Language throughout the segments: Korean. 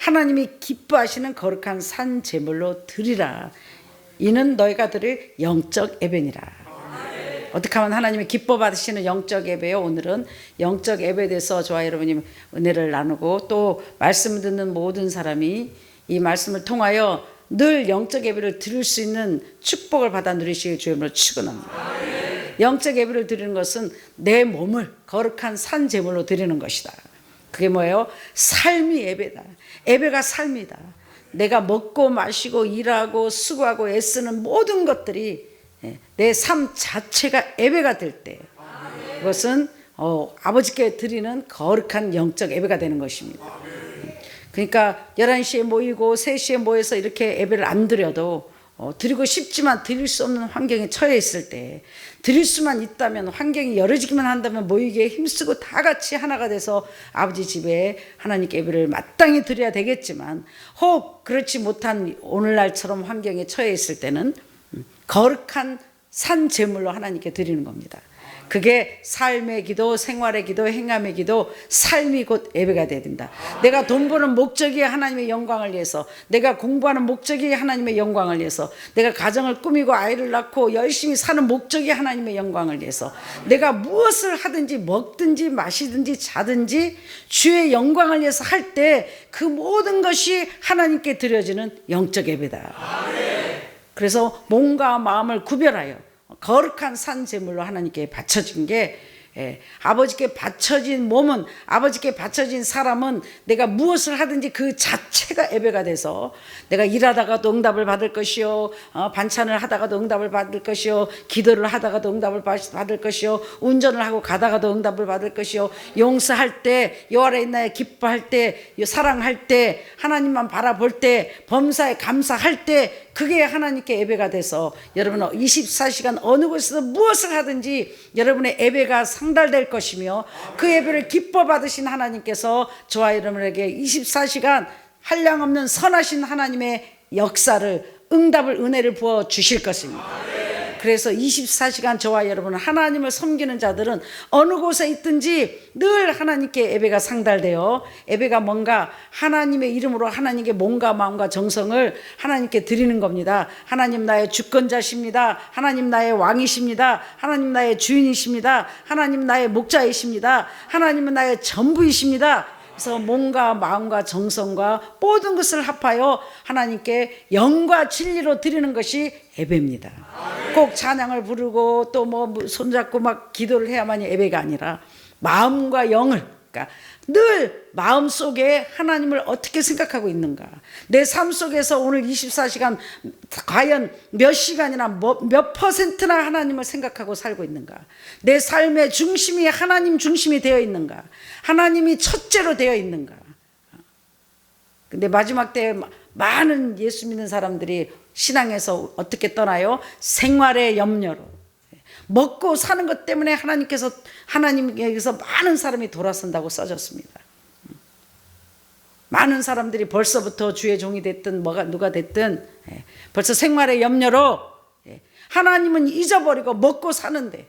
하나님이 기뻐하시는 거룩한 산 제물로 드리라. 이는 너희가 드릴 영적 예배니라. 어떻게 하면 하나님이 기뻐 받으시는 영적 예배요? 오늘은 영적 예배에 대해서 저와 여러분이 은혜를 나누고 또 말씀을 듣는 모든 사람이 이 말씀을 통하여 늘 영적 예배를 드릴 수 있는 축복을 받아 누리시길 주님으로 축원합니다. 영적 예배를 드리는 것은 내 몸을 거룩한 산 제물로 드리는 것이다. 그게 뭐예요? 삶이 예배다. 예배가 삶이다. 내가 먹고 마시고 일하고 수고하고 애쓰는 모든 것들이 내 삶 자체가 예배가 될 때 그것은 아버지께 드리는 거룩한 영적 예배가 되는 것입니다. 그러니까 11시에 모이고 3시에 모여서 이렇게 예배를 안 드려도 드리고 싶지만 드릴 수 없는 환경에 처해 있을 때 드릴 수만 있다면 환경이 열어지기만 한다면 모이기에 힘쓰고 다 같이 하나가 돼서 아버지 집에 하나님께 예배를 마땅히 드려야 되겠지만 혹 그렇지 못한 오늘날처럼 환경에 처해 있을 때는 거룩한 산 제물로 하나님께 드리는 겁니다. 그게 삶의 기도, 생활의 기도, 행함의 기도, 삶이 곧 예배가 돼야 된다. 내가 돈 버는 목적이 하나님의 영광을 위해서, 내가 공부하는 목적이 하나님의 영광을 위해서, 내가 가정을 꾸미고 아이를 낳고 열심히 사는 목적이 하나님의 영광을 위해서, 내가 무엇을 하든지 먹든지 마시든지 자든지 주의 영광을 위해서 할 때 그 모든 것이 하나님께 드려지는 영적 예배다. 그래서 몸과 마음을 구별하여 거룩한 산 제물로 하나님께 바쳐진 게 아버지께 바쳐진 몸은 아버지께 바쳐진 사람은 내가 무엇을 하든지 그 자체가 예배가 돼서 내가 일하다가도 응답을 받을 것이요 반찬을 하다가도 응답을 받을 것이요 기도를 하다가도 응답을 받을 것이요 운전을 하고 가다가도 응답을 받을 것이요 용서할 때 여호와의 인나에 기뻐할 때 사랑할 때 하나님만 바라볼 때 범사에 감사할 때 그게 하나님께 예배가 돼서 여러분은 24시간 어느 곳에서 무엇을 하든지 여러분의 예배가 상달될 것이며 그 예배를 기뻐 받으신 하나님께서 저와 여러분에게 24시간 한량없는 선하신 하나님의 역사를 응답을 은혜를 부어 주실 것입니다. 그래서 24시간 저와 여러분은 하나님을 섬기는 자들은 어느 곳에 있든지 늘 하나님께 예배가 상달되어 예배가 뭔가 하나님의 이름으로 하나님께 몸과 마음과 정성을 하나님께 드리는 겁니다. 하나님 나의 주권자십니다. 하나님 나의 왕이십니다. 하나님 나의 주인이십니다. 하나님 나의 목자이십니다. 하나님은 나의 전부이십니다. 그래서 몸과 마음과 정성과 모든 것을 합하여 하나님께 영과 진리로 드리는 것이 예배입니다. 꼭 찬양을 부르고 또 뭐 손잡고 막 기도를 해야만이 예배가 아니라 마음과 영을, 그러니까 늘 마음속에 하나님을 어떻게 생각하고 있는가, 내 삶 속에서 오늘 24시간 과연 몇 시간이나 몇 퍼센트나 하나님을 생각하고 살고 있는가, 내 삶의 중심이 하나님 중심이 되어 있는가, 하나님이 첫째로 되어 있는가. 근데 마지막 때 많은 예수 믿는 사람들이 신앙에서 어떻게 떠나요? 생활의 염려로, 먹고 사는 것 때문에 하나님께서 많은 사람이 돌아선다고 써졌습니다. 많은 사람들이 벌써부터 주의 종이 됐든 누가 됐든 벌써 생활의 염려로 하나님은 잊어버리고 먹고 사는데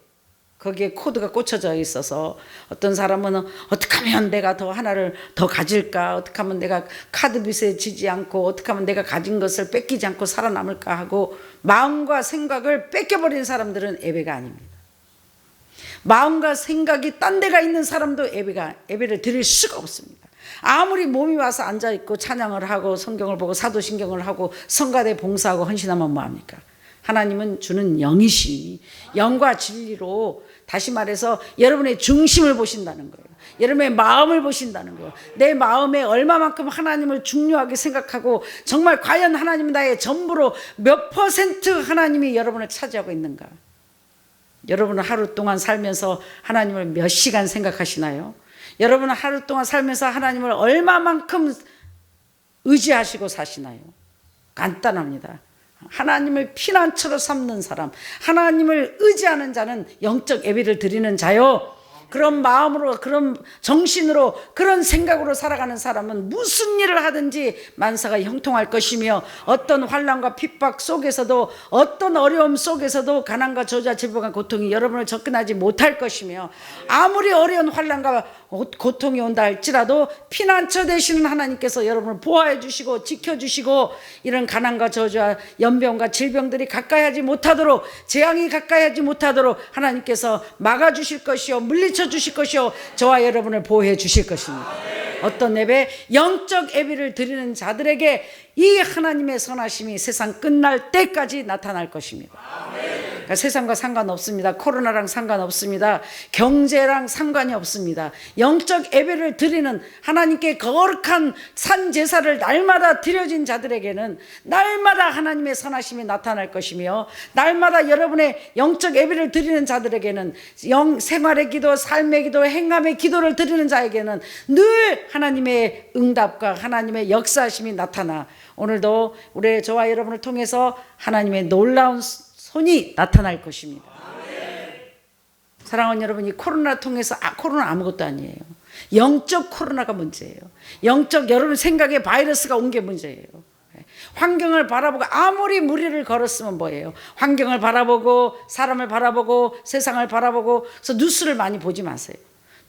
거기에 코드가 꽂혀져 있어서 어떤 사람은 어떻게 하면 내가 더 하나를 더 가질까, 어떻게 하면 내가 카드빚에 지지 않고 어떻게 하면 내가 가진 것을 뺏기지 않고 살아남을까 하고 마음과 생각을 뺏겨버린 사람들은 예배가 아닙니다. 마음과 생각이 딴 데가 있는 사람도 예배를 드릴 수가 없습니다. 아무리 몸이 와서 앉아있고 찬양을 하고 성경을 보고 사도신경을 하고 성가대 봉사하고 헌신하면 뭐합니까? 하나님은 주는 영이시니 영과 진리로, 다시 말해서 여러분의 중심을 보신다는 거예요. 여러분의 마음을 보신다는 거예요. 내 마음에 얼마만큼 하나님을 중요하게 생각하고 정말 과연 하나님은 나의 전부로 몇 퍼센트 하나님이 여러분을 차지하고 있는가. 여러분은 하루 동안 살면서 하나님을 몇 시간 생각하시나요? 여러분은 하루 동안 살면서 하나님을 얼마만큼 의지하시고 사시나요? 간단합니다. 하나님을 피난처로 삼는 사람, 하나님을 의지하는 자는 영적 예배를 드리는 자요. 그런 마음으로, 그런 정신으로, 그런 생각으로 살아가는 사람은 무슨 일을 하든지 만사가 형통할 것이며, 어떤 환난과 핍박 속에서도, 어떤 어려움 속에서도 가난과 저주와 질병과 고통이 여러분을 접근하지 못할 것이며, 아무리 어려운 환난과 고통이 온다 할지라도 피난처 되시는 하나님께서 여러분을 보호해 주시고 지켜주시고, 이런 가난과 저주와 연병과 질병들이 가까이 하지 못하도록, 재앙이 가까이 하지 못하도록 하나님께서 막아주실 것이요, 물리쳐 주실 것이요, 저와 여러분을 보호해 주실 것입니다. 어떤 예배? 영적 예배를 드리는 자들에게 이 하나님의 선하심이 세상 끝날 때까지 나타날 것입니다. 그러니까 세상과 상관없습니다. 코로나랑 상관없습니다. 경제랑 상관이 없습니다. 영적 예배를 드리는, 하나님께 거룩한 산 제사를 날마다 드려진 자들에게는 날마다 하나님의 선하심이 나타날 것이며, 날마다 여러분의 영적 예배를 드리는 자들에게는, 생활의 기도, 삶의 기도, 행함의 기도를 드리는 자에게는 늘 하나님의 응답과 하나님의 역사하심이 나타나, 오늘도 우리 저와 여러분을 통해서 하나님의 놀라운 손이 나타날 것입니다. 사랑하는 여러분, 이 코로나 통해서, 코로나 아무것도 아니에요. 영적 코로나가 문제예요. 영적, 여러분 생각에 바이러스가 온 게 문제예요. 환경을 바라보고 아무리 무리를 걸었으면 뭐예요? 환경을 바라보고, 사람을 바라보고, 세상을 바라보고. 그래서 뉴스를 많이 보지 마세요.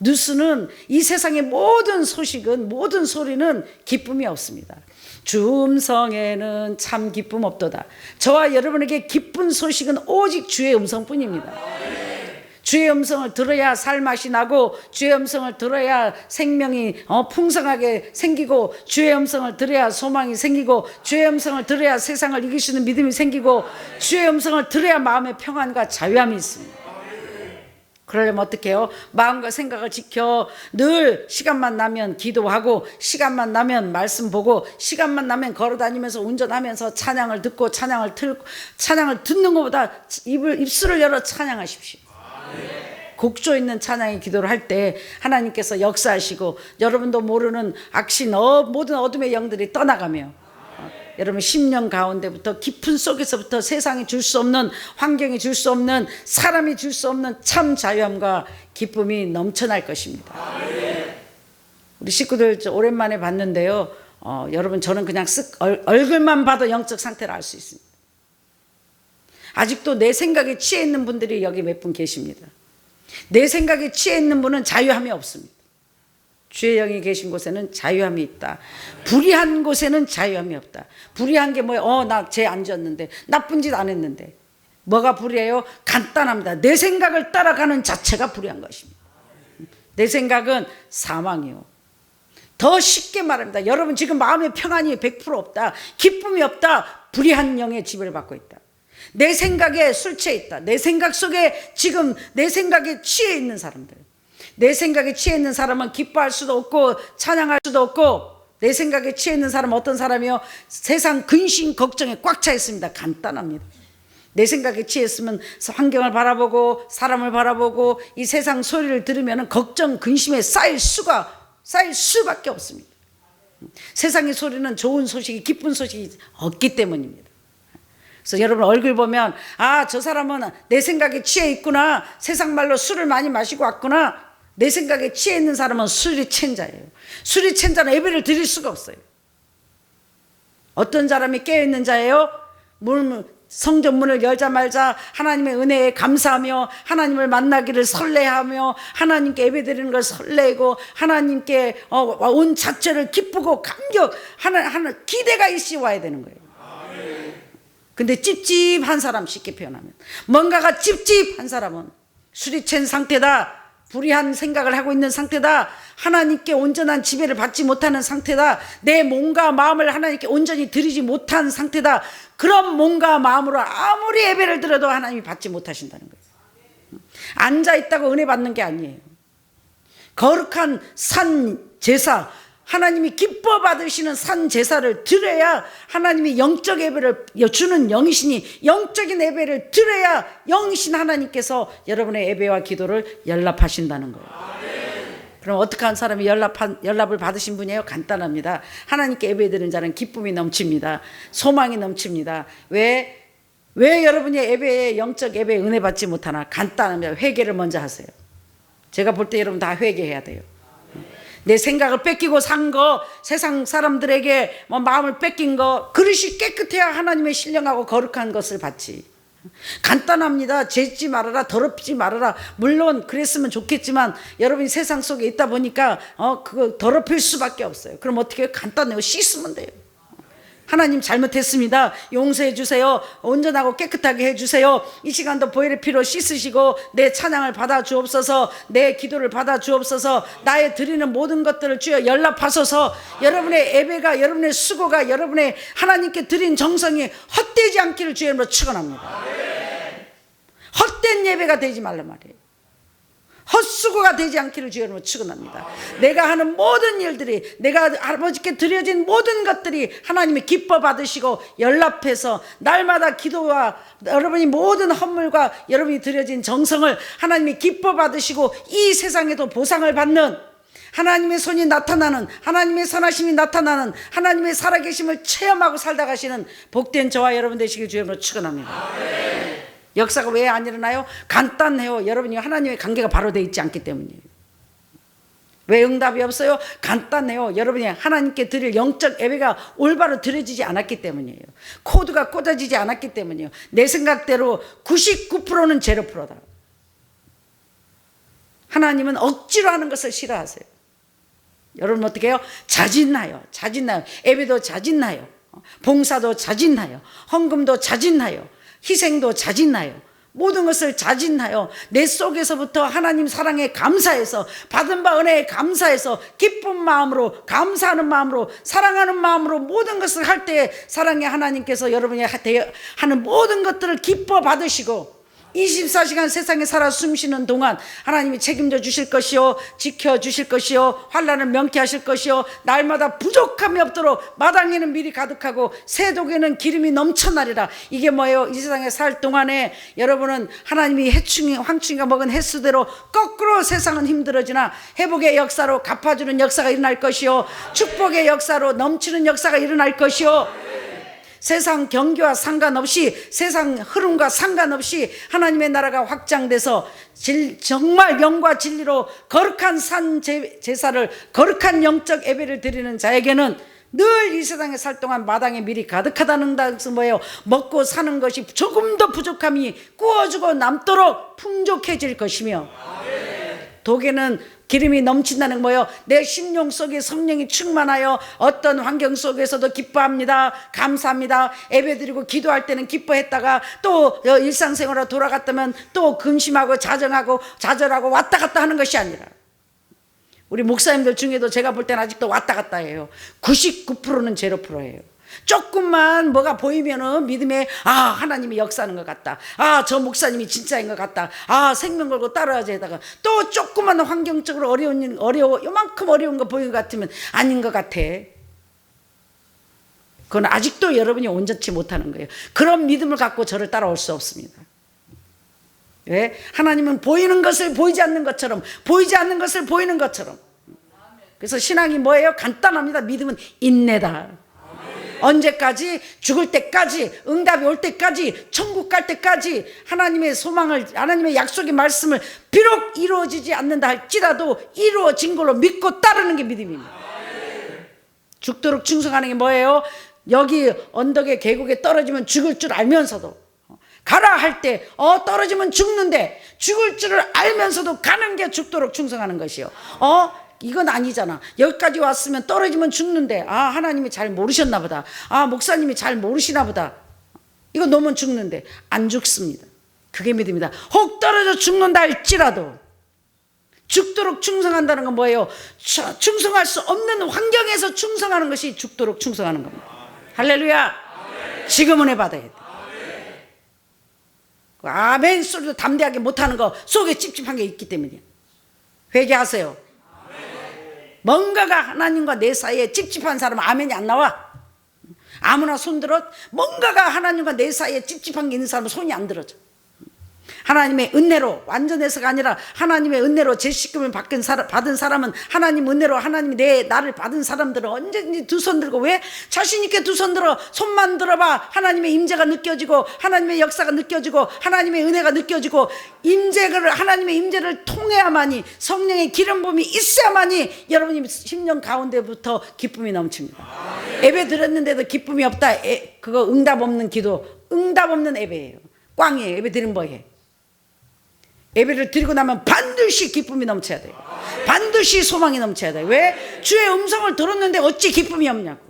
뉴스는 이 세상의 모든 소식은, 모든 소리는 기쁨이 없습니다. 주 음성에는 참 기쁨 없도다. 저와 여러분에게 기쁜 소식은 오직 주의 음성뿐입니다. 주의 음성을 들어야 살맛이 나고, 주의 음성을 들어야 생명이 풍성하게 생기고, 주의 음성을 들어야 소망이 생기고, 주의 음성을 들어야 세상을 이길 수 있는 믿음이 생기고, 주의 음성을 들어야 마음의 평안과 자유함이 있습니다. 그러려면 어떻게 해요? 마음과 생각을 지켜 늘 시간만 나면 기도하고, 시간만 나면 말씀 보고, 시간만 나면 걸어다니면서 운전하면서 찬양을 듣고, 찬양을 듣는 것보다 입술을 열어 찬양하십시오. 곡조 있는 찬양의 기도를 할 때 하나님께서 역사하시고, 여러분도 모르는 악신, 모든 어둠의 영들이 떠나가며, 여러분 10년 가운데부터, 깊은 속에서부터 세상이 줄 수 없는, 환경이 줄 수 없는, 사람이 줄 수 없는 참 자유함과 기쁨이 넘쳐날 것입니다. 우리 식구들 오랜만에 봤는데요, 여러분 저는 그냥 얼굴만 봐도 영적 상태를 알 수 있습니다. 아직도 내 생각에 취해 있는 분들이 여기 몇 분 계십니다. 내 생각에 취해 있는 분은 자유함이 없습니다. 주의 영이 계신 곳에는 자유함이 있다. 불의한 곳에는 자유함이 없다. 불의한 게 뭐예요? 나 죄 안 지었는데, 나쁜 짓 안 했는데. 뭐가 불의해요? 간단합니다. 내 생각을 따라가는 자체가 불의한 것입니다. 내 생각은 사망이요. 더 쉽게 말합니다. 여러분 지금 마음의 평안이 100% 없다, 기쁨이 없다, 불의한 영의 지배를 받고 있다. 내 생각에 술 취해 있다. 내 생각 속에, 지금 내 생각에 취해 있는 사람들, 내 생각에 취해 있는 사람은 기뻐할 수도 없고 찬양할 수도 없고, 내 생각에 취해 있는 사람은 어떤 사람이요? 세상 근심 걱정에 꽉 차 있습니다. 간단합니다. 내 생각에 취했으면 환경을 바라보고, 사람을 바라보고, 이 세상 소리를 들으면 걱정 근심에 쌓일 수밖에 없습니다. 세상의 소리는 좋은 소식이, 기쁜 소식이 없기 때문입니다. 그래서 여러분 얼굴 보면, 저 사람은 내 생각에 취해 있구나, 세상 말로 술을 많이 마시고 왔구나. 내 생각에 취해 있는 사람은 술이 취한 자예요. 술이 취한 자는 예배를 드릴 수가 없어요. 어떤 사람이 깨어있는 자예요? 성전 문을 열자마자 하나님의 은혜에 감사하며, 하나님을 만나기를 설레하며, 하나님께 예배드리는 걸 설레고, 하나님께 온 자체를 기쁘고 감격, 기대가 있이 와야 되는 거예요. 근데 찝찝한 사람, 쉽게 표현하면 뭔가가 찝찝한 사람은 술이 취한 상태다, 불의한 생각을 하고 있는 상태다, 하나님께 온전한 지배를 받지 못하는 상태다, 내 몸과 마음을 하나님께 온전히 드리지 못한 상태다. 그런 몸과 마음으로 아무리 예배를 드려도 하나님이 받지 못하신다는 거예요. 앉아있다고 은혜 받는 게 아니에요. 거룩한 산 제사, 하나님이 기뻐 받으시는 산 제사를 드려야 하나님이 영적 예배를 주는 영이시니, 영적인 예배를 드려야 영이신 하나님께서 여러분의 예배와 기도를 연락하신다는 거예요. 그럼 어떻게 한 사람이 연락을 받으신 분이에요? 간단합니다. 하나님께 예배드리는 자는 기쁨이 넘칩니다. 소망이 넘칩니다. 왜 여러분이 예배에, 영적 예배에 은혜 받지 못하나? 간단합니다. 회개를 먼저 하세요. 제가 볼 때 여러분 다 회개해야 돼요. 내 생각을 뺏기고 산 거, 세상 사람들에게 뭐 마음을 뺏긴 거, 그릇이 깨끗해야 하나님의 신령하고 거룩한 것을 받지. 간단합니다. 죄지 말아라, 더럽지 말아라. 물론 그랬으면 좋겠지만 여러분이 세상 속에 있다 보니까 그거 더럽힐 수밖에 없어요. 그럼 어떻게 해요? 간단해요. 씻으면 돼요. 하나님 잘못했습니다. 용서해 주세요. 온전하고 깨끗하게 해주세요. 이 시간도 보혈의 피로 씻으시고 내 찬양을 받아 주옵소서. 내 기도를 받아 주옵소서. 나의 드리는 모든 것들을 주여 연락하소서. 여러분의 예배가, 여러분의 수고가, 여러분의 하나님께 드린 정성이 헛되지 않기를 주의 이름으로 축원합니다. 헛된 예배가 되지 말란 말이에요. 헛수고가 되지 않기를 주의 이름으로 축원합니다. 내가 하는 모든 일들이, 내가 아버지께 드려진 모든 것들이 하나님이 기뻐 받으시고 연락해서 날마다 기도와 여러분이 모든 헌물과 여러분이 드려진 정성을 하나님이 기뻐 받으시고 이 세상에도 보상을 받는 하나님의 손이 나타나는, 하나님의 선하심이 나타나는, 하나님의 살아계심을 체험하고 살다 가시는 복된 저와 여러분 되시길 주의 이름으로 축원합니다. 역사가 왜 안 일어나요? 간단해요. 여러분이 하나님의 관계가 바로 되어 있지 않기 때문이에요. 왜 응답이 없어요? 간단해요. 여러분이 하나님께 드릴 영적 예배가 올바로 드려지지 않았기 때문이에요. 코드가 꽂아지지 않았기 때문이에요. 내 생각대로 99%는 0%다. 하나님은 억지로 하는 것을 싫어하세요. 여러분 어떻게 해요? 자진나요. 자진나요. 예배도 자진나요. 봉사도 자진나요. 헌금도 자진나요. 희생도 자진나요. 모든 것을 자진하여 내 속에서부터 하나님 사랑에 감사해서 받은 바 은혜에 감사해서 기쁜 마음으로, 감사하는 마음으로, 사랑하는 마음으로 모든 것을 할 때 사랑의 하나님께서 여러분이 하는 모든 것들을 기뻐 받으시고 24시간 세상에 살아 숨쉬는 동안 하나님이 책임져 주실 것이요, 지켜 주실 것이요, 환난을 명쾌하실 것이요, 날마다 부족함이 없도록 마당에는 밀이 가득하고 새독에는 기름이 넘쳐나리라. 이게 뭐예요? 이 세상에 살 동안에 여러분은 하나님이 황충이가 먹은 횟수대로 거꾸로 세상은 힘들어지나 회복의 역사로 갚아주는 역사가 일어날 것이요, 축복의 역사로 넘치는 역사가 일어날 것이요, 세상 경기와 상관없이, 세상 흐름과 상관없이 하나님의 나라가 확장돼서 정말 영과 진리로 거룩한 산 제사를, 거룩한 영적 예배를 드리는 자에게는 늘 이 세상에 살 동안 마당에 밀이 가득하다는 것은 뭐예요? 먹고 사는 것이 조금 더 부족함이 구워주고 남도록 풍족해질 것이며, 독에는 기름이 넘친다는 거예요. 내 심령 속에 성령이 충만하여 어떤 환경 속에서도 기뻐합니다. 감사합니다. 예배드리고 기도할 때는 기뻐했다가 또 일상생활로 돌아갔다면 또 근심하고 좌절하고 왔다 갔다 하는 것이 아니라, 우리 목사님들 중에도 제가 볼 때는 아직도 왔다 갔다 해요. 99%는 0%예요. 조금만 뭐가 보이면은 믿음에 하나님이 역사하는 것 같다. 저 목사님이 진짜인 것 같다. 생명 걸고 따라야지 하다가 또 조그만 환경적으로 요만큼 어려운 거 보이는 것 같으면 아닌 것 같아. 그건 아직도 여러분이 온전치 못하는 거예요. 그런 믿음을 갖고 저를 따라올 수 없습니다. 왜? 하나님은 보이는 것을 보이지 않는 것처럼, 보이지 않는 것을 보이는 것처럼. 그래서 신앙이 뭐예요? 간단합니다. 믿음은 인내다. 언제까지? 죽을 때까지, 응답이 올 때까지, 천국 갈 때까지 하나님의 소망을, 하나님의 약속의 말씀을 비록 이루어지지 않는다 할지라도 이루어진 걸로 믿고 따르는 게 믿음입니다. 죽도록 충성하는 게 뭐예요? 여기 언덕에 계곡에 떨어지면 죽을 줄 알면서도 가라 할 때 떨어지면 죽는데 죽을 줄을 알면서도 가는 게 죽도록 충성하는 것이요. 이건 아니잖아. 여기까지 왔으면 떨어지면 죽는데 하나님이 잘 모르셨나 보다. 목사님이 잘 모르시나 보다. 이거 놓으면 죽는데 안 죽습니다. 그게 믿음이다. 혹 떨어져 죽는다 할지라도 죽도록 충성한다는 건 뭐예요? 충성할 수 없는 환경에서 충성하는 것이 죽도록 충성하는 겁니다. 할렐루야. 지금 은혜 받아야 돼. 아멘 소리도 담대하게 못하는 거 속에 찝찝한 게 있기 때문이에요. 회개하세요. 뭔가가 하나님과 내 사이에 찝찝한 사람은 아멘이 안 나와. 아무나 손들어. 뭔가가 하나님과 내 사이에 찝찝한 게 있는 사람은 손이 안 들어져. 하나님의 은혜로, 완전해서가 아니라 하나님의 은혜로 죄식금을 받은 사람은 하나님 은혜로, 하나님이 나를 받은 사람들은 언제든지 두 손 들고, 왜? 자신 있게 두 손 들어. 손만 들어봐. 하나님의 임재가 느껴지고, 하나님의 역사가 느껴지고, 하나님의 은혜가 느껴지고, 하나님의 임재를 통해야만이, 성령의 기름 부음이 있어야만이 여러분이 심령 가운데부터 기쁨이 넘칩니다. 예배 드렸는데도 기쁨이 없다, 그거 응답 없는 기도, 응답 없는 예배예요. 꽝이에요. 예배 드린 뭐예요? 예배를 드리고 나면 반드시 기쁨이 넘쳐야 돼요. 반드시 소망이 넘쳐야 돼요. 왜? 주의 음성을 들었는데 어찌 기쁨이 없냐고.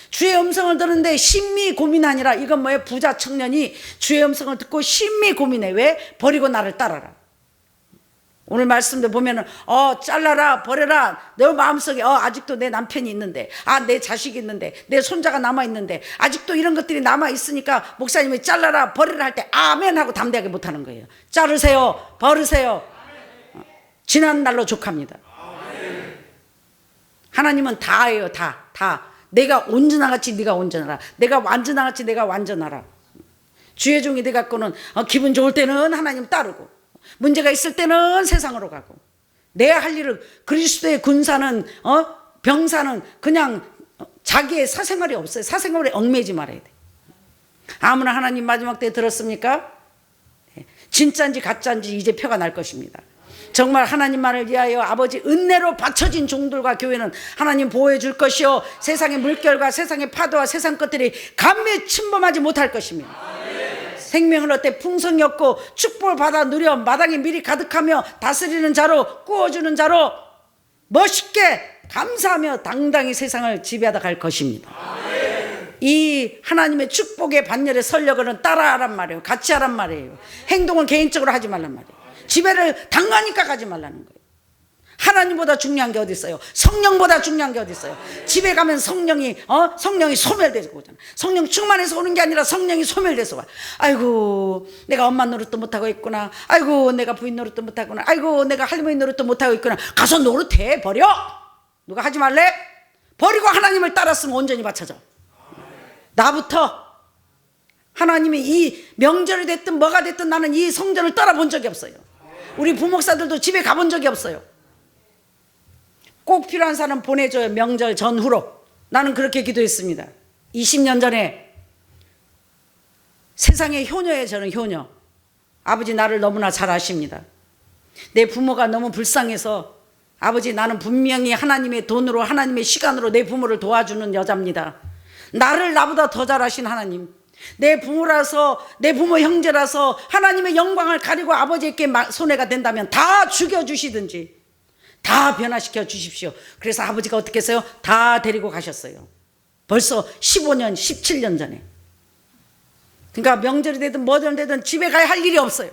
주의 음성을 들었는데 심히 고민하니라. 이건 뭐예요? 부자 청년이 주의 음성을 듣고 심히 고민해. 왜? 버리고 나를 따라라. 오늘 말씀도 보면은 잘라라, 버려라. 너 마음속에 아직도 내 남편이 있는데, 내 자식이 있는데, 내 손자가 남아있는데, 아직도 이런 것들이 남아있으니까 목사님이 잘라라, 버려라 할 때 아멘 하고 담대하게 못하는 거예요. 자르세요, 버리세요. 지난 날로 족합니다. 하나님은 다예요. 다. 내가 온전한 같이 네가 온전하라. 내가 완전한 같이 내가 완전하라. 주의 종이 돼 갖고는 기분 좋을 때는 하나님 따르고, 문제가 있을 때는 세상으로 가고, 내 할 일을, 그리스도의 군사는 병사는 그냥 자기의 사생활이 없어요. 사생활에 얽매이지 말아야 돼. 아무나 하나님 마지막 때 들었습니까? 진짜인지 가짜인지 이제 표가 날 것입니다. 정말 하나님만을 위하여 아버지 은혜로 바쳐진 종들과 교회는 하나님 보호해 줄 것이요, 세상의 물결과 세상의 파도와 세상 것들이 감히 침범하지 못할 것입니다. 생명을 얻되 풍성이 없고 축복을 받아 누려 마당에 밀이 가득하며 다스리는 자로, 꾸어주는 자로 멋있게 감사하며 당당히 세상을 지배하다 갈 것입니다. 이 하나님의 축복의 반열에 서려고는 따라하란 말이에요. 같이 하란 말이에요. 행동을 개인적으로 하지 말란 말이에요. 지배를 당하니까 가지 말라는 거예요. 하나님보다 중요한 게 어디 있어요? 성령보다 중요한 게 어디 있어요? 집에 가면 성령이 소멸돼서 오잖아. 성령 충만해서 오는 게 아니라 성령이 소멸돼서 와. 아이고, 내가 엄마 노릇도 못하고 있구나. 아이고, 내가 부인 노릇도 못하구나. 아이고, 내가 할머니 노릇도 못하고 있구나. 가서 노릇해. 버려. 누가 하지 말래? 버리고 하나님을 따랐으면 온전히 바쳐져. 나부터 하나님이 이 명절이 됐든 뭐가 됐든 나는 이 성전을 떠나본 적이 없어요. 우리 부목사들도 집에 가본 적이 없어요. 꼭 필요한 사람 보내줘요. 명절 전후로. 나는 그렇게 기도했습니다. 20년 전에 세상의 효녀예요. 저는 효녀. 아버지 나를 너무나 잘 아십니다. 내 부모가 너무 불쌍해서, 아버지 나는 분명히 하나님의 돈으로, 하나님의 시간으로 내 부모를 도와주는 여자입니다. 나를 나보다 더 잘 아신 하나님, 내 부모라서, 내 부모 형제라서 하나님의 영광을 가리고 아버지께 손해가 된다면 다 죽여주시든지 다 변화시켜 주십시오. 그래서 아버지가 어떻게 했어요? 다 데리고 가셨어요. 벌써 15년, 17년 전에. 그러니까 명절이 되든 뭐든 되든 집에 가야 할 일이 없어요.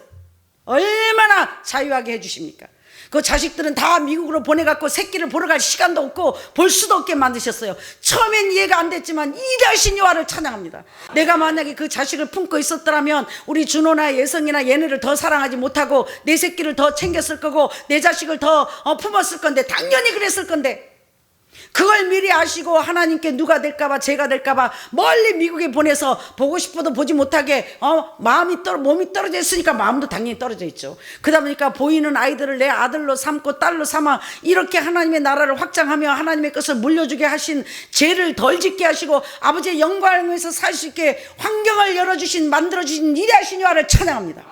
얼마나 자유하게 해주십니까? 그 자식들은 다 미국으로 보내갖고 새끼를 보러 갈 시간도 없고 볼 수도 없게 만드셨어요. 처음엔 이해가 안 됐지만 이다신 여호와를 찬양합니다. 내가 만약에 그 자식을 품고 있었더라면 우리 준호나 예성이나 얘네를 더 사랑하지 못하고 내 새끼를 더 챙겼을 거고 내 자식을 더 품었을 건데, 당연히 그랬을 건데, 그걸 미리 아시고 하나님께 누가 될까봐, 제가 될까봐 멀리 미국에 보내서 보고 싶어도 보지 못하게 몸이 떨어져 있으니까 마음도 당연히 떨어져 있죠. 그러다 보니까 보이는 아이들을 내 아들로 삼고 딸로 삼아 이렇게 하나님의 나라를 확장하며 하나님의 것을 물려주게 하신, 죄를 덜 짓게 하시고 아버지의 영광을 위해서 살 수 있게 환경을 열어주신, 만들어주신 위대하신 여호와를 찬양합니다.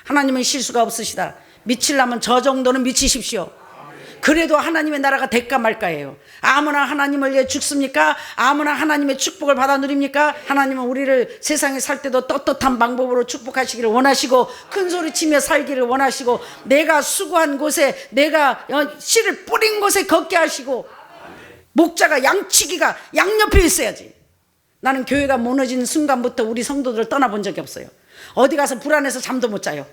하나님은 실수가 없으시다. 미치려면 저 정도는 미치십시오. 그래도 하나님의 나라가 될까 말까예요. 아무나 하나님을 위해 죽습니까? 아무나 하나님의 축복을 받아 누립니까? 하나님은 우리를 세상에 살 때도 떳떳한 방법으로 축복하시기를 원하시고, 큰 소리치며 살기를 원하시고, 내가 수고한 곳에, 내가 씨를 뿌린 곳에 걷게 하시고, 목자가 양치기가 양옆에 있어야지. 나는 교회가 무너진 순간부터 우리 성도들을 떠나본 적이 없어요. 어디 가서 불안해서 잠도 못 자요.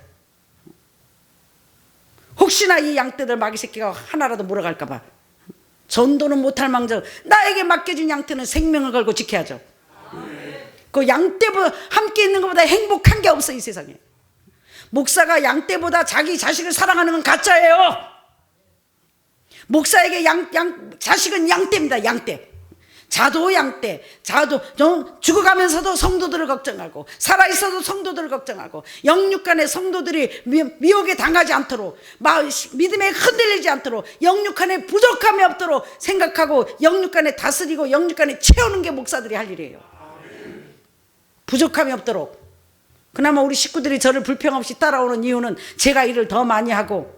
혹시나 이 양떼들 마귀 새끼가 하나라도 물어갈까봐. 전도는 못할 망정 나에게 맡겨진 양떼는 생명을 걸고 지켜야죠. 그 양떼보다 함께 있는 것보다 행복한 게 없어 이 세상에. 목사가 양떼보다 자기 자식을 사랑하는 건 가짜예요. 목사에게 자식은 양떼입니다. 양떼. 자도양떼, 죽어가면서도 성도들을 걱정하고 살아있어도 성도들을 걱정하고 영육간의 성도들이 미혹에 당하지 않도록 믿음에 흔들리지 않도록 영육간에 부족함이 없도록 생각하고 영육간에 다스리고 영육간에 채우는 게 목사들이 할 일이에요. 부족함이 없도록. 그나마 우리 식구들이 저를 불평 없이 따라오는 이유는 제가 일을 더 많이 하고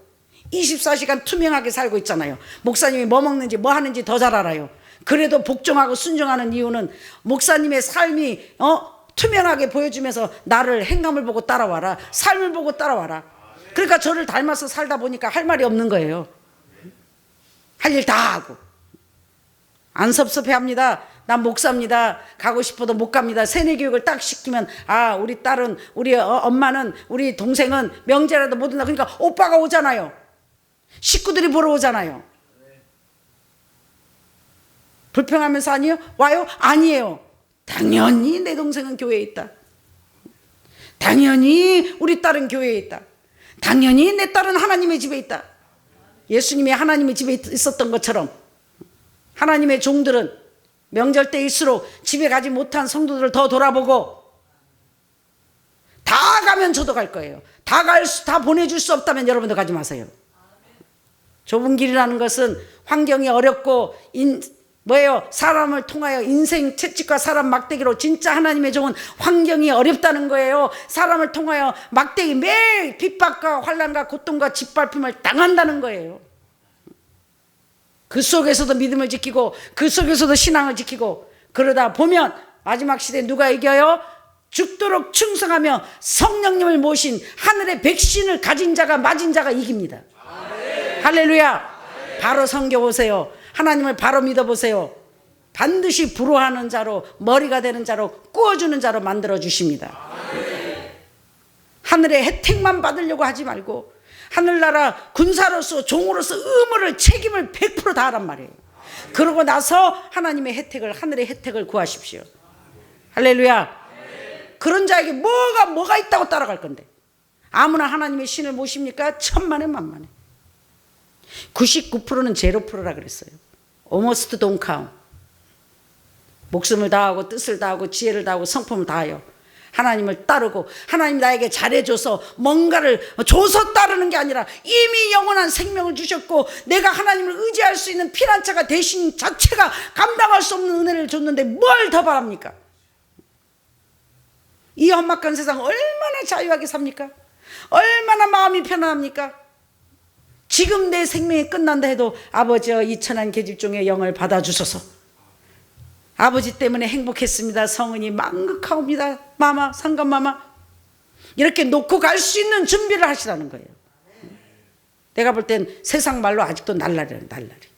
24시간 투명하게 살고 있잖아요. 목사님이 뭐 먹는지 뭐 하는지 더 잘 알아요. 그래도 복종하고 순종하는 이유는 목사님의 삶이 투명하게 보여주면서 나를 행함을 보고 따라와라, 삶을 보고 따라와라. 그러니까 저를 닮아서 살다 보니까 할 말이 없는 거예요. 할 일 다 하고. 안 섭섭해합니다. 난 목사입니다. 가고 싶어도 못 갑니다. 세뇌교육을 딱 시키면 우리 딸은, 우리 엄마는, 우리 동생은 명절에도 못 온다. 그러니까 오빠가 오잖아요. 식구들이 보러 오잖아요. 불평하면서 아니에요? 와요? 아니에요. 당연히 내 동생은 교회에 있다. 당연히 우리 딸은 교회에 있다. 당연히 내 딸은 하나님의 집에 있다. 예수님이 하나님의 집에 있었던 것처럼 하나님의 종들은 명절 때일수록 집에 가지 못한 성도들을 더 돌아보고 다 가면 저도 갈 거예요. 다 보내줄 수 없다면 여러분도 가지 마세요. 좁은 길이라는 것은 환경이 어렵고 사람을 통하여 인생 채찍과 사람 막대기로 진짜 하나님의 종은 환경이 어렵다는 거예요. 사람을 통하여 막대기 매일 핍박과 환난과 고통과 짓밟힘을 당한다는 거예요. 그 속에서도 믿음을 지키고 그 속에서도 신앙을 지키고 그러다 보면 마지막 시대에 누가 이겨요? 죽도록 충성하며 성령님을 모신 하늘의 백신을 가진 자가 맞은 자가 이깁니다. 할렐루야. 바로 섬겨보세요. 하나님을 바로 믿어보세요. 반드시 불호하는 자로, 머리가 되는 자로, 꾸어주는 자로 만들어 주십니다. 하늘의 혜택만 받으려고 하지 말고 하늘나라 군사로서 종으로서 의무를 책임을 100% 다하란 말이에요. 그러고 나서 하나님의 혜택을, 하늘의 혜택을 구하십시오. 할렐루야. 그런 자에게 뭐가 있다고 따라갈 건데. 아무나 하나님의 신을 모십니까? 천만에 만만에. 99%는 0%라 그랬어요. Almost don't count. 목숨을 다하고 뜻을 다하고 지혜를 다하고 성품을 다하여 하나님을 따르고 하나님 나에게 잘해줘서 뭔가를 줘서 따르는 게 아니라 이미 영원한 생명을 주셨고 내가 하나님을 의지할 수 있는 피난처가 되신 자체가 감당할 수 없는 은혜를 줬는데 뭘 더 바랍니까? 이 험악한 세상 얼마나 자유하게 삽니까? 얼마나 마음이 편안합니까? 지금 내 생명이 끝난다 해도 아버지여 이 천한 계집종의 영을 받아주소서. 아버지 때문에 행복했습니다. 성은이 만극하옵니다. 마마, 상감마마. 이렇게 놓고 갈 수 있는 준비를 하시라는 거예요. 내가 볼 땐 세상 말로 아직도 날라리예요. 날라리.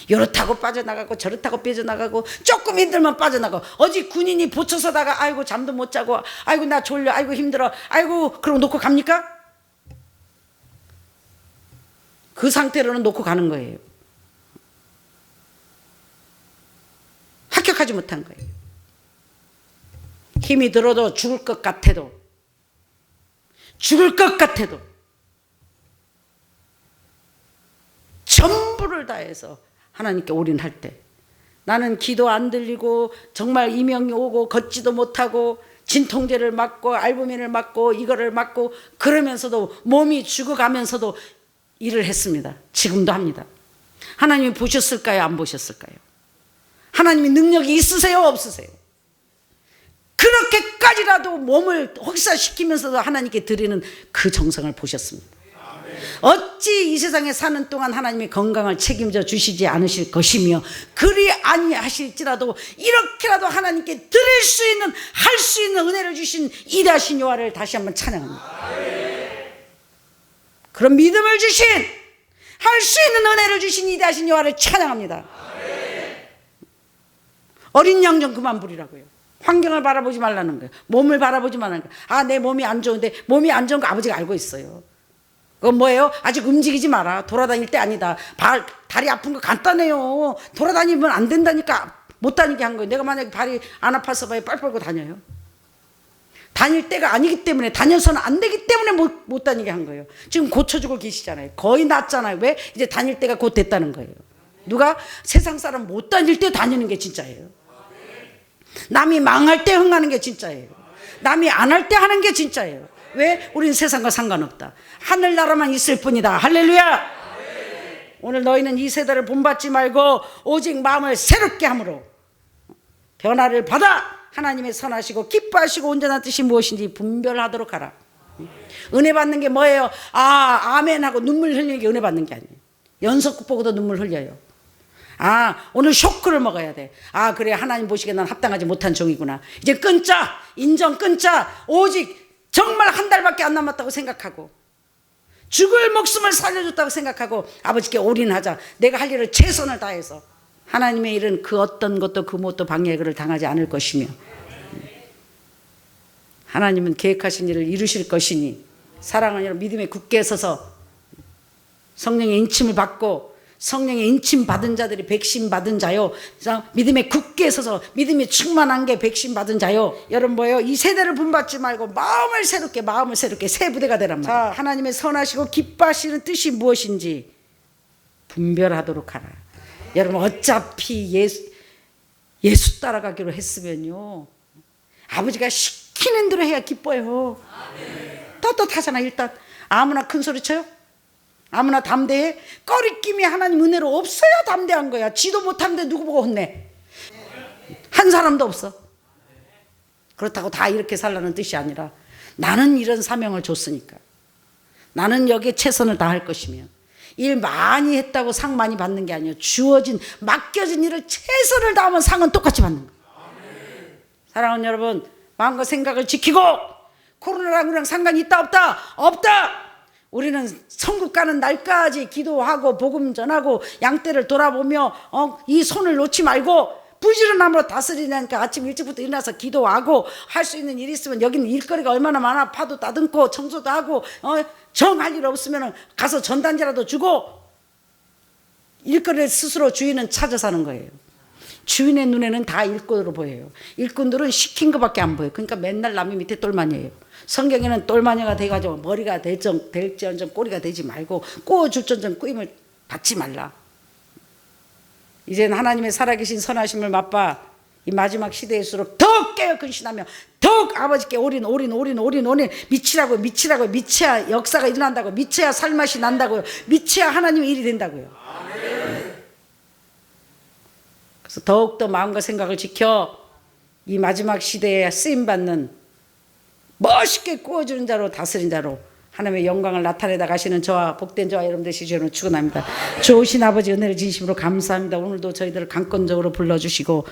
요렇다고 빠져나가고 저렇다고 빠져나가고 조금 힘들면 빠져나가고 어제 군인이 보초서다가 아이고 잠도 못 자고 아이고 나 졸려 아이고 힘들어 아이고 그러고 놓고 갑니까? 그 상태로는 놓고 가는 거예요. 합격하지 못한 거예요. 힘이 들어도 죽을 것 같아도 전부를 다해서 하나님께 올인할 때 나는 기도 안 들리고 정말 이명이 오고 걷지도 못하고 진통제를 맞고 알부민을 맞고 이거를 맞고 그러면서도 몸이 죽어가면서도 일을 했습니다. 지금도 합니다. 하나님이 보셨을까요? 안 보셨을까요? 하나님이 능력이 있으세요? 없으세요? 그렇게까지라도 몸을 혹사시키면서도 하나님께 드리는 그 정성을 보셨습니다. 어찌 이 세상에 사는 동안 하나님이 건강을 책임져 주시지 않으실 것이며 그리 아니하실지라도 이렇게라도 하나님께 드릴 수 있는 할 수 있는 은혜를 주신 이다신 여호와를 다시 한번 찬양합니다. 그런 믿음을 주신 할 수 있는 은혜를 주신 이다신 여호와를 찬양합니다. 어린 양 좀 그만 부리라고요. 환경을 바라보지 말라는 거예요. 몸을 바라보지 말라는 거예요. 내 몸이 안 좋은데 몸이 안 좋은 거 아버지가 알고 있어요. 그건 뭐예요? 아직 움직이지 마라. 돌아다닐 때 아니다. 다리 아픈 거 간단해요. 돌아다니면 안 된다니까 못 다니게 한 거예요. 내가 만약에 발이 안 아파서 봐요. 빨 빨고 다녀요. 다닐 때가 아니기 때문에 다녀서는 안 되기 때문에 못 다니게 한 거예요. 지금 고쳐주고 계시잖아요. 거의 낫잖아요. 왜? 이제 다닐 때가 곧 됐다는 거예요. 누가? 세상 사람 못 다닐 때 다니는 게 진짜예요. 남이 망할 때 흥하는 게 진짜예요. 남이 안 할 때 하는 게 진짜예요. 왜? 우린 세상과 상관없다. 하늘나라만 있을 뿐이다. 할렐루야. 오늘 너희는 이 세대를 본받지 말고 오직 마음을 새롭게 함으로 변화를 받아 하나님의 선하시고 기뻐하시고 온전한 뜻이 무엇인지 분별하도록 하라. 은혜 받는 게 뭐예요? 아멘 하고 눈물 흘리는 게 은혜 받는 게 아니에요. 연속극 보고도 눈물 흘려요. 오늘 쇼크를 먹어야 돼. 그래, 하나님 보시기에 난 합당하지 못한 종이구나. 이제 끊자. 인정 끊자. 오직 정말 한 달밖에 안 남았다고 생각하고 죽을 목숨을 살려줬다고 생각하고 아버지께 올인하자. 내가 할 일을 최선을 다해서 하나님의 일은 그 어떤 것도 그 무엇도 방해를 당하지 않을 것이며 하나님은 계획하신 일을 이루실 것이니 사랑하는 여러분, 믿음에 굳게 서서 성령의 인침을 받고 성령의 인침 받은 자들이 백신 받은 자요. 믿음에 굳게 서서 믿음이 충만한 게 백신 받은 자요. 여러분 뭐예요? 이 세대를 본받지 말고 마음을 새롭게 새 부대가 되란 말이에요. 자, 하나님의 선하시고 기뻐하시는 뜻이 무엇인지 분별하도록 하라. 여러분 어차피 예수 따라가기로 했으면요, 아버지가 시키는 대로 해야 기뻐요. 떳떳하잖아. 일단 아무나 큰 소리 쳐요? 아무나 담대해? 꺼리낌이 하나님 은혜로 없어야 담대한 거야. 지도 못하는데 누구 보고 혼내? 한 사람도 없어. 그렇다고 다 이렇게 살라는 뜻이 아니라 나는 이런 사명을 줬으니까 나는 여기에 최선을 다할 것이며 일 많이 했다고 상 많이 받는 게 아니에요. 주어진 맡겨진 일을 최선을 다하면 상은 똑같이 받는 거예요. 사랑하는 여러분, 마음과 생각을 지키고 코로나랑 상관이 있다 없다? 없다. 우리는 천국 가는 날까지 기도하고 복음 전하고 양떼를 돌아보며 이 손을 놓지 말고 부지런함으로 다스리니까 아침 일찍부터 일어나서 기도하고 할 수 있는 일이 있으면 여기는 일거리가 얼마나 많아. 파도 따듬고 청소도 하고 정할 일 없으면 가서 전단지라도 주고 일거리를 스스로 주인은 찾아서 하는 거예요. 주인의 눈에는 다 일꾼으로 보여요. 일꾼들은 시킨 것밖에 안 보여요. 그러니까 맨날 남의 밑에 똘마니예요. 성경에는 똘마니가 돼가지고 머리가 될지언정 꼬리가 되지 말고 꼬줄전정 꾸임을 받지 말라. 이제는 하나님의 살아계신 선하심을 맛봐 이 마지막 시대일수록 더욱 깨어 근신하며 더욱 아버지께 올인 미치라고 미쳐야 역사가 일어난다고, 미쳐야 살맛이 난다고요. 미쳐야 하나님의 일이 된다고요. 그래서 더욱더 마음과 생각을 지켜 이 마지막 시대에 쓰임받는 멋있게 구워주는 자로 다스린 자로 하나님의 영광을 나타내다 가시는 저와 복된 저와 여러분 되시기를 축원합니다. 좋으신 아버지 은혜를 진심으로 감사합니다. 오늘도 저희들을 강권적으로 불러주시고